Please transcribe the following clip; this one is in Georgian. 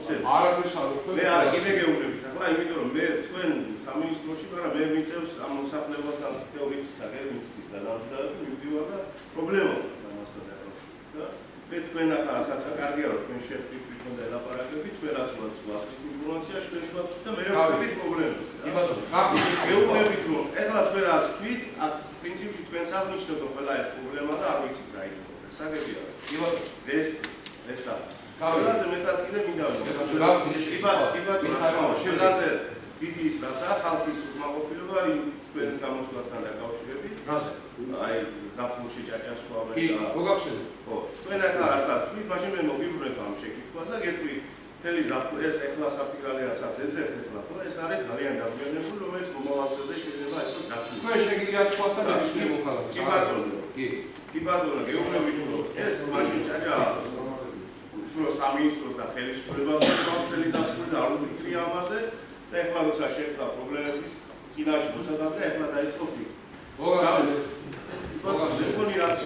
არაფერს არ ვქო. მე არა კიდე გეუბნებით ახლა, იმიტომ რომ მე თქვენ სამინისტროში, მაგრამ მე მიწევს ამ მოსახლეობასთან თეორიის აგერმიცის და დამდგარები მივდივარ და პრობლემა ამასთან დაკავშირებით და მე თქვენ ახლა ასაც კარგია რომ თქვენ შეხვდით თვითონ და ელაპარაკებით, თქვენ რაც გვაქვს ინფორმაცია, ჩვენ ვაქვს და მე ვხვდებით პრობლემებს. კი ბატონო, გეუბნებით რომ ახლა თქვენ რაც თქვით, აქ პრინციპში თქვენს აღნიშნოთ რომ ყველა ეს პრობლემა და არ ვიცით რა იქნება. საგებია. კი ბატონო, ეს ყველაზე მეტად კიდე მინდა ყველაზე დიდი ის რაცა ხალხის უკმაყოფილება თქვენს გამოსვლასთან დაკავშირებით. აი ზაფხულში ჭაჭასვავენ და მოგახსენე. ხო, თქვენ ახლა რასაც თქვით, მაშინ მე მოგიბრუნებ ამ შეკითხვას და გეტყვი მთელი ზაფხული ეს ახლა საფიქრალე რასაც ეძებთ ახლა, ხო, ეს არის ძალიან დაბნელებული, რომელიც მომავალზე შეიძლება იყოს გათვლილი. თქვენ შეგიძლიათ თქვა და მეცნიერ მოხალხეს. კი ბატონო. კი. კი ბატონო, გეუბნებით რომ ეს მაშინ ჭაჭა უფრო სამინისტროს და ხელისუფლებას უწევს ზაფხული და არ ვფიქრია ამაზე და ახლა როცა შეხვდა პრობლემების წინაშე როცა და ახლა დაიწყო ფიქრი. მოგახსენე.